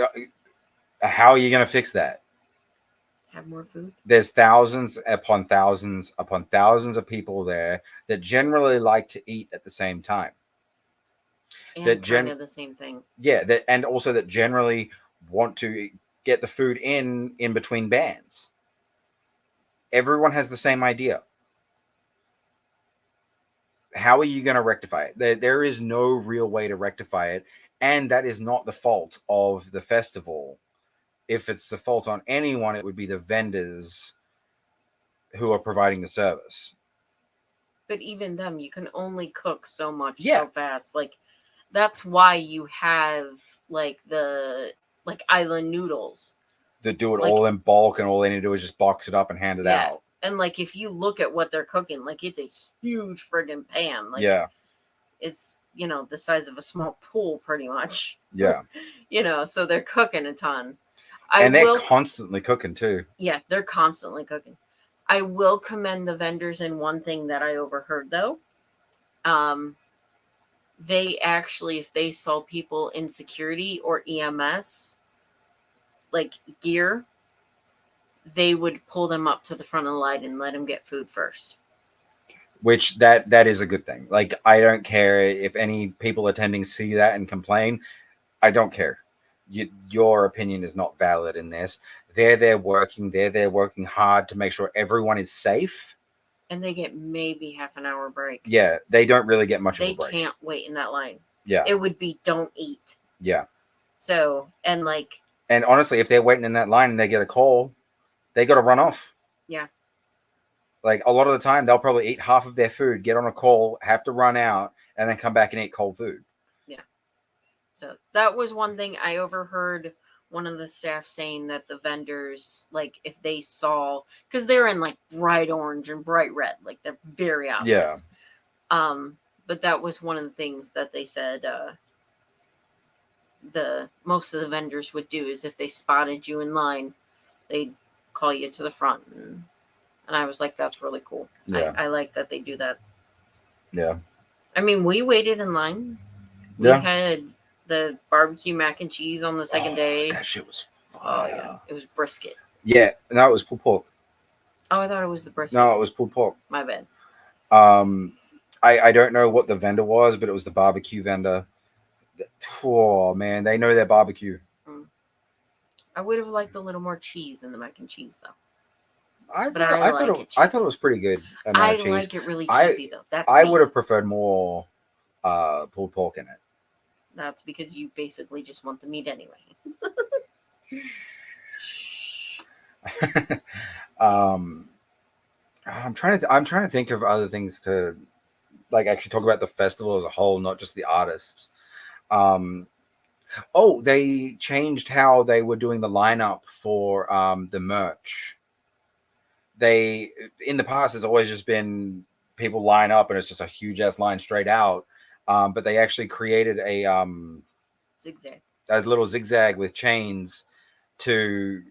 how are you going to fix that? Have more food? There's thousands upon thousands upon thousands of people there that generally like to eat at the same time. And kind of the same thing. Yeah, and also that generally want to get the food in between bands. Everyone has the same idea. How are you going to rectify it? There is no real way to rectify it, and that is not the fault of the festival. If it's the fault on anyone, it would be the vendors who are providing the service. But even them, you can only cook so much Yeah. so fast. Like, that's why you have like the island noodles. They do it Like- all in bulk, and all they need to do is just box it up and hand it Yeah. out. And like if you look at what they're cooking, like it's a huge friggin' pan. Like Yeah, it's the size of a small pool pretty much. yeah. So they're cooking a ton. And they're constantly cooking too. Yeah, they're constantly cooking. I will commend the vendors in one thing that I overheard though. They actually, if they saw people in security or EMS like gear, they would pull them up to the front of the line and let them get food first. Which that is a good thing. Like, I don't care if any people attending see that and complain. I don't care. Your opinion is not valid in this. They're there working. They're there working hard to make sure everyone is safe. And they get maybe half an hour break. Yeah, they don't really get much of They a break. can't wait in that line. Yeah. It would be don't eat. Yeah. So, and honestly, if they're waiting in that line and they get a call, they got to run off. Yeah. Like, a lot of the time, they'll probably eat half of their food, get on a call, have to run out, and then come back and eat cold food. Yeah. So that was one thing I overheard one of the staff saying, that the vendors, like, if they saw, because they're in like bright orange and bright red, like they're very obvious. Yeah. But that was one of the things that they said the most of the vendors would do is if they spotted you in line, they'd call you to the front, and I was like, that's really cool. Yeah. I like that they do that. Yeah. I mean, we waited in line. We had the barbecue mac and cheese on the second day. That shit was fire. Oh yeah, it was brisket. Yeah, no, it was pulled pork. Oh, I thought it was the brisket. No, it was pulled pork. My bad. I don't know what the vendor was, but it was the barbecue vendor. Oh man, they know their barbecue. I would have liked a little more cheese in the mac and cheese though. I thought it was pretty good. I like it really cheesy though. I would have preferred more pulled pork in it. That's because you basically just want the meat anyway. I'm trying to think of other things to like actually talk about the festival as a whole, not just the artists. They changed how they were doing the lineup for the merch. In the past, it's always just been people line up and it's just a huge ass line straight out. But they actually created a little zigzag with chains to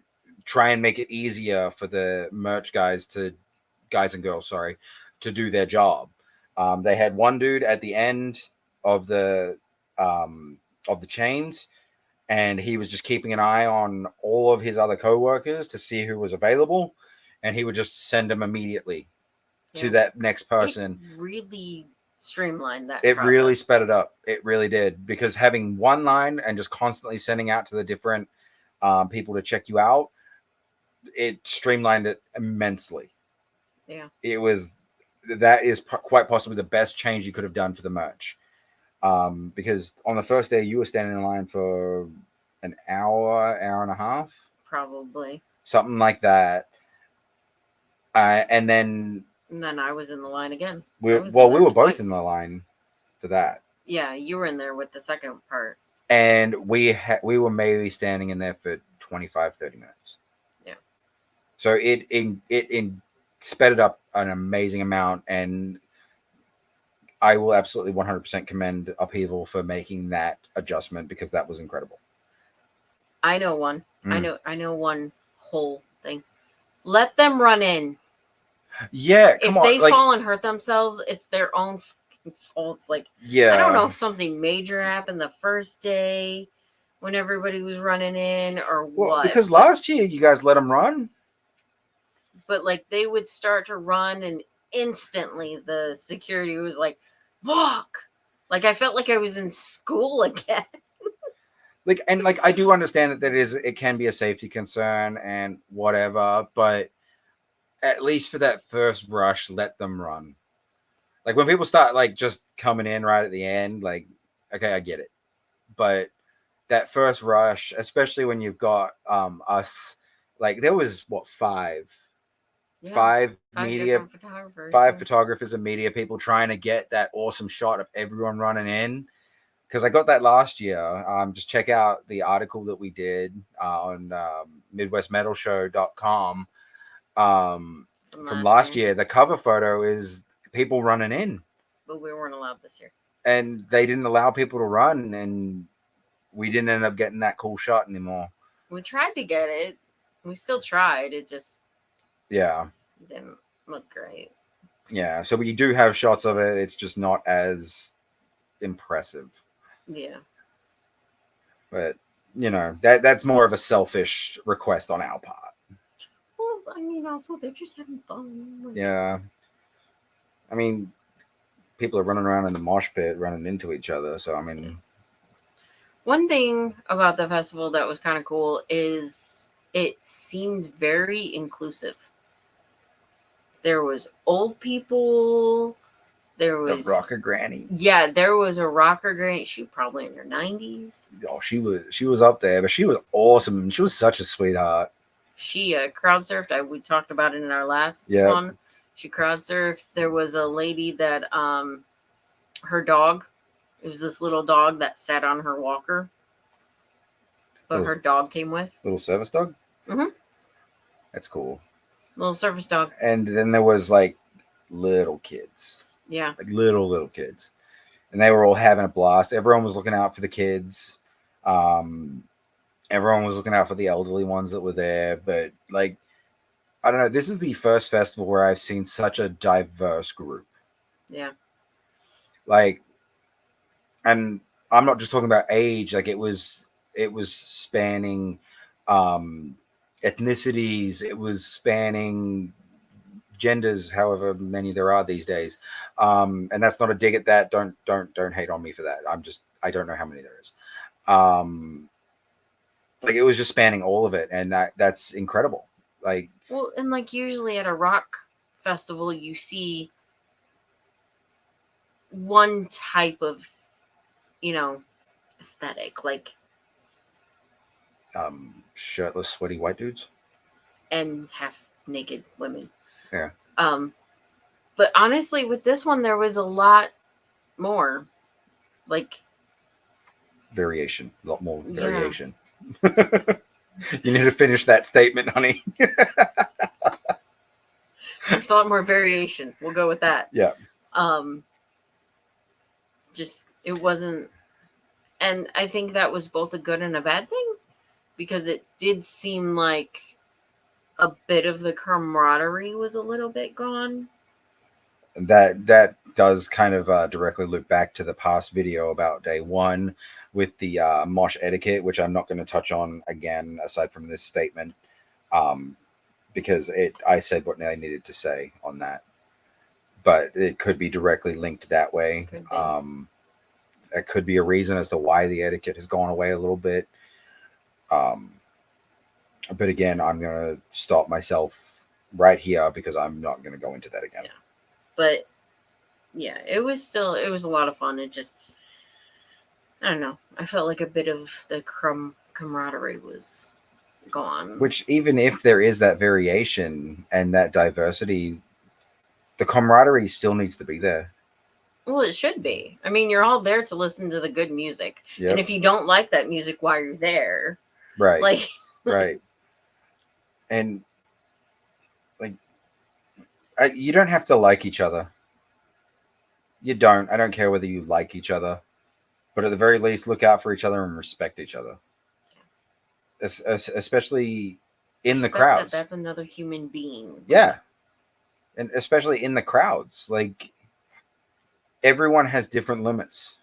try and make it easier for the merch guys and girls, to do their job. They had one dude at the end of the chains, and he was just keeping an eye on all of his other coworkers to see who was available, and he would just send them immediately to Yeah. that next It person. really streamlined that It really process. sped it up. It really did, because having one line and just constantly sending out to the different people to check you out, it streamlined it immensely. Yeah. It was that is quite possibly the best change you could have done for the merch. Because on the first day you were standing in line for an hour and a half, Probably. something like that. And then And then I was in the line again. we I was in we there were both in twice. the line for that, Yeah, you were in there with the second part. and we were maybe standing in there for 25-30 minutes. Yeah. So it sped it up an amazing amount, and I will absolutely 100% commend Upheaval for making that adjustment, because that was incredible. I know one. Mm. I know one whole thing. Let them run in. Yeah, come If on, they like, fall and hurt themselves, it's their own fault. It's like, I don't know yeah. if something major happened the first day when everybody was running in or Well, what. because last year you guys let them run. But like they would start to run and instantly the security was like, walk. Like I felt like I was in school again. Like I do understand that it can be a safety concern and whatever, but at least for that first rush, let them run. Like when people start like just coming in right at the end, like, okay, I get it, but that first rush, especially when you've got us, like there was what, Yeah, five five media, different photographers. five photographers and media people trying to get that awesome shot of everyone running in. Because I got that last year. Just check out the article that we did on MidwestMetalShow.com from last year. The cover photo is people running in, but we weren't allowed this year. and they didn't allow people to run, and we didn't end up getting that cool shot anymore. We tried to get it. We still tried. It just didn't look great. Yeah. So we do have shots of it. It's just not as impressive. Yeah. But that's more of a selfish request on our part. Well, I mean, also they're just having fun. Like, Yeah. I mean, people are running around in the mosh pit, running into each other. So I mean, one thing about the festival that was kind of cool is it seemed very inclusive. There was old people. There was the rocker granny. Yeah, there was a rocker granny. She was probably in her 90s. Oh, she was up there, but she was awesome. She was such a sweetheart. She crowd surfed. We talked about it in our last one. She crowd surfed. There was a lady that her dog. It was this little dog that sat on her walker, but her dog came with. Little service dog. Mm-hmm. That's cool. Little service dog. And then there was like little kids. Yeah. Like little kids. And they were all having a blast. Everyone was looking out for the kids. Everyone was looking out for the elderly ones that were there. But like, I don't know. This is the first festival where I've seen such a diverse group. Yeah. Like, and I'm not just talking about age. Like it was spanning ethnicities. It was spanning genders, however many there are these days. And that's not a dig at that. Don't hate on me for that. I don't know how many there is. Like it was just spanning all of it, and that's incredible. Like, well, and like usually at a rock festival, you see one type of, aesthetic, like shirtless, sweaty white dudes and half naked women. Yeah. But honestly, with this one, there was a lot more, like variation, a lot more variation. You need to finish that statement, honey. There's a lot more variation. We'll go with that. Yeah. Just it wasn't, and I think that was both a good and a bad thing, because it did seem like a bit of the camaraderie was a little bit gone. That does kind of directly loop back to the past video about day one with the mosh etiquette, which I'm not going to touch on again aside from this statement, um, because I said what I needed to say on that, but it could be directly linked that way. Could be. That could be a reason as to why the etiquette has gone away a little bit. Um, but again, I'm going to stop myself right here because I'm not going to go into that again. Yeah. But yeah, it was a lot of fun. It just, I don't know. I felt like a bit of the camaraderie was gone. Which, even if there is that variation and that diversity, the camaraderie still needs to be there. Well, it should be. I mean, you're all there to listen to the good music. Yep. And if you don't like that music while you're there, Right. like right. And like you don't have to like each other. You don't. I don't care whether you like each other, but at the very least, look out for each other and respect each other. Especially in the crowds. That's another human being. Yeah. And especially in the crowds. Like, everyone has different limits.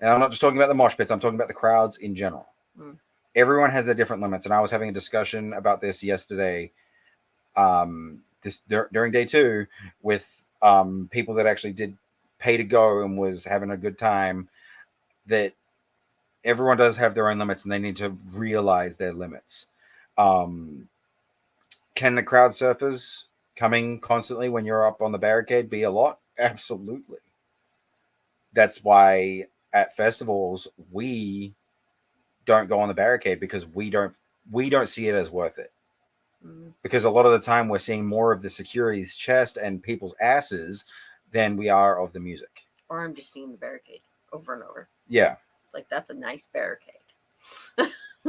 And I'm not just talking about the mosh pits, I'm talking about the crowds in general. Everyone has their different limits. And I was having a discussion about this yesterday, during day two, with people that actually did pay to go and was having a good time, that everyone does have their own limits and they need to realize their limits. Can the crowd surfers coming constantly when you're up on the barricade be a lot? Absolutely. That's why at festivals we don't go on the barricade, because we don't see it as worth it. Because a lot of the time we're seeing more of the security's chest and people's asses than we are of the music. Or I'm just seeing the barricade over and over. Yeah. Like, that's a nice barricade.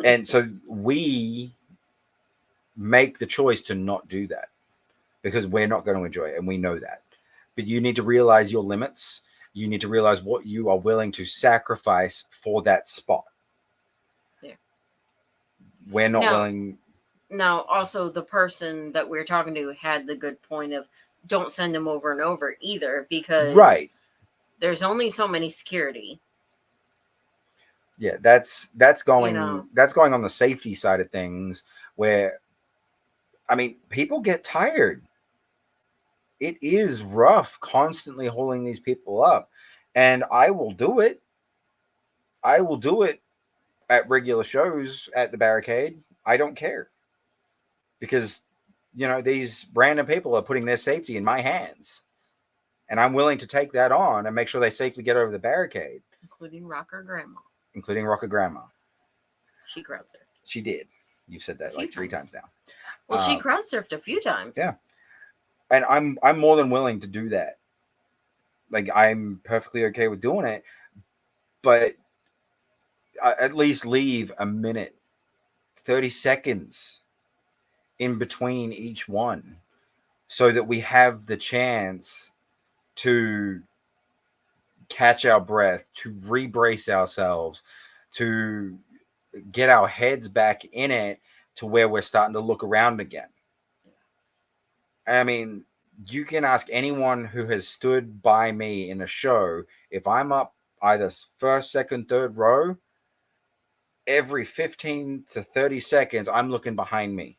And so we make the choice to not do that because we're not going to enjoy it, and we know that. But you need to realize your limits. You need to realize what you are willing to sacrifice for that spot. Yeah. We're not willing. Now, also, the person that we're talking to had the good point of don't send them over and over either, because there's only so many security. Yeah, that's going that's going on the safety side of things, where, I mean, people get tired. It is rough constantly holding these people up, and I will do it. I will do it at regular shows at the barricade. I don't care, because these random people are putting their safety in my hands, and I'm willing to take that on and make sure they safely get over the barricade, including Rocker Grandma. She crowd surfed. She did. You've said that like 3 times now. Well, she crowd surfed a few times. Yeah. And I'm more than willing to do that. Like, I'm perfectly okay with doing it, but at least leave a minute, 30 seconds in between each one, so that we have the chance to catch our breath, to re-brace ourselves, to get our heads back in it, to where we're starting to look around again. I mean, you can ask anyone who has stood by me in a show, if I'm up either first, second, third row, every 15 to 30 seconds, I'm looking behind me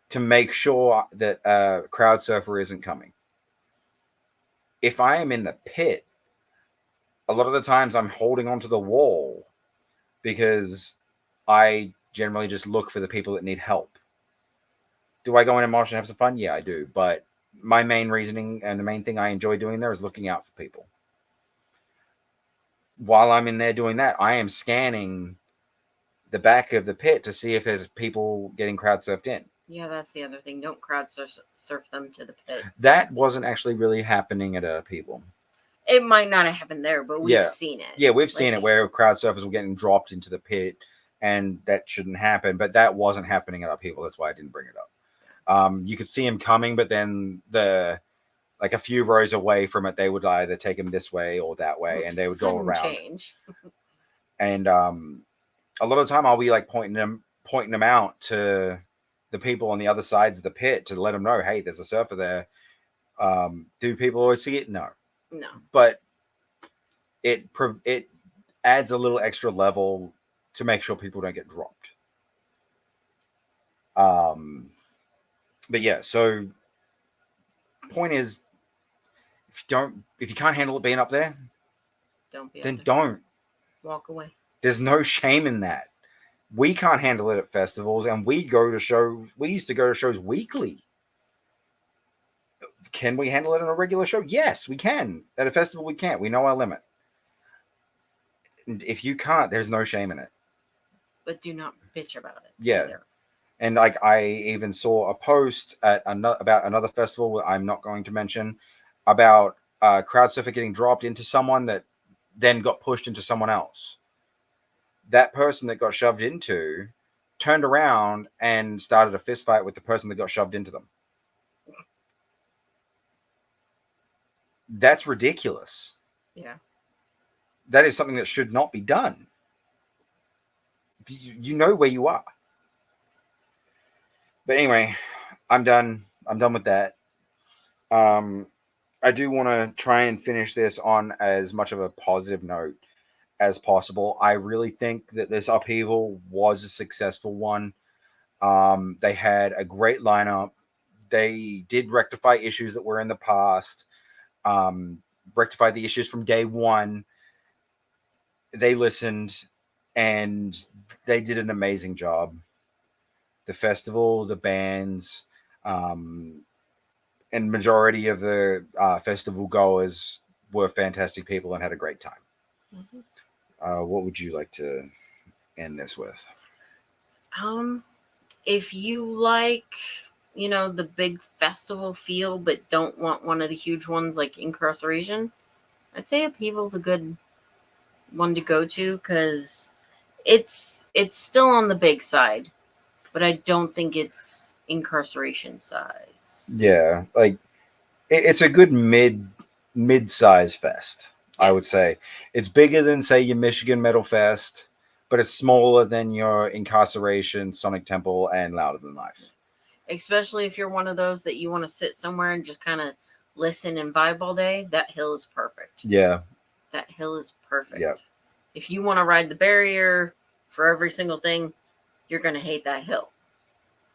to make sure that a crowd surfer isn't coming. If I am in the pit, a lot of the times I'm holding onto the wall, because I generally just look for the people that need help. Do I go in and mosh and have some fun? Yeah, I do. But my main reasoning and the main thing I enjoy doing there is looking out for people. While I'm in there doing that, I am scanning the back of the pit to see if there's people getting crowd surfed in. Yeah, that's the other thing. Don't crowd surf them to the pit. That wasn't actually really happening at Upheaval. It might not have happened there, but we've seen it. Yeah, we've seen it where crowd surfers were getting dropped into the pit, and that shouldn't happen. But that wasn't happening at Upheaval. That's why I didn't bring it up. You could see him coming, but then a few rows away from it, they would either take him this way or that way, and they would go around. Change. And a lot of the time, I'll be like pointing them out to the people on the other sides of the pit to let them know, hey, there's a surfer there. Do people always see it? No, No. but it adds a little extra level to make sure people don't get dropped. Um, but yeah, so point is, if you can't handle it being up there, Don't be up then there. don't. Walk away. There's no shame in that. We can't handle it at festivals, and we go to shows. We used to go to shows weekly. Can we handle it in a regular show? Yes, we can. At a festival, we can't. We know our limit. And if you can't, there's no shame in it. But do not bitch about it. Yeah. Either. And like I even saw a post at about another festival I'm not going to mention about crowd surfer getting dropped into someone that then got pushed into someone else. That person that got shoved into turned around and started a fist fight with the person that got shoved into them. That's ridiculous. Yeah. That is something that should not be done. You know where you are. But anyway, I'm done. I'm done with that. I do want to try and finish this on as much of a positive note as possible. I really think that this upheaval was a successful one. They had a great lineup. They did rectify issues that were in the past, um, rectify the issues from day one. They listened and they did an amazing job. The festival, the bands, um, and majority of the festival goers were fantastic people and had a great time. Mm-hmm. What would you like to end this with? If you like, the big festival feel, but don't want one of the huge ones like Incarceration, I'd say Upheaval's a good one to go to because it's still on the big side, but I don't think it's Incarceration size. Yeah, like it's a good mid-size fest. I would Yes. say it's bigger than say your Michigan Metal Fest, but it's smaller than your Incarceration, Sonic Temple, and Louder Than Life. Especially if you're one of those that you want to sit somewhere and just kind of listen and vibe all day, that hill is perfect. Yeah, That hill is perfect. yeah. If you want to ride the barrier for every single thing, you're going to hate that hill.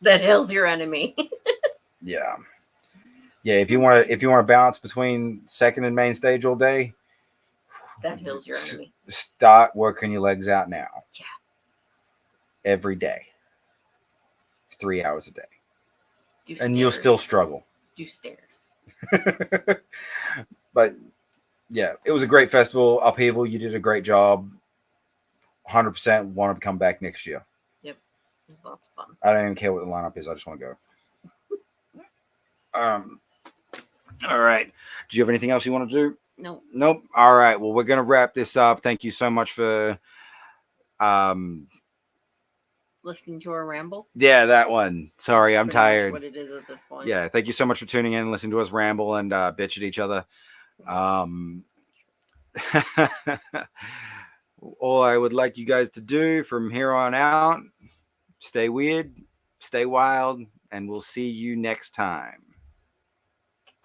That hill's your enemy. Yeah. Yeah, if you want to balance between second and main stage all day, That hill's your enemy. start working your legs out now. Yeah. Every day. 3 hours a day. Do And stairs. you'll still struggle. Do stairs. But yeah, it was a great festival. Upheaval, you did a great job. 100% want to come back next year. Yep. It was lots of fun. I don't even care what the lineup is. I just want to go. All right. Do you have anything else you want to do? No. Nope. All right. Well, we're going to wrap this up. Thank you so much for listening to our ramble. Yeah, that one. Sorry, That's I'm pretty tired. much what it is at this point. Yeah, thank you so much for tuning in and listening to us ramble and bitch at each other. All I would like you guys to do from here on out, stay weird, stay wild, and we'll see you next time.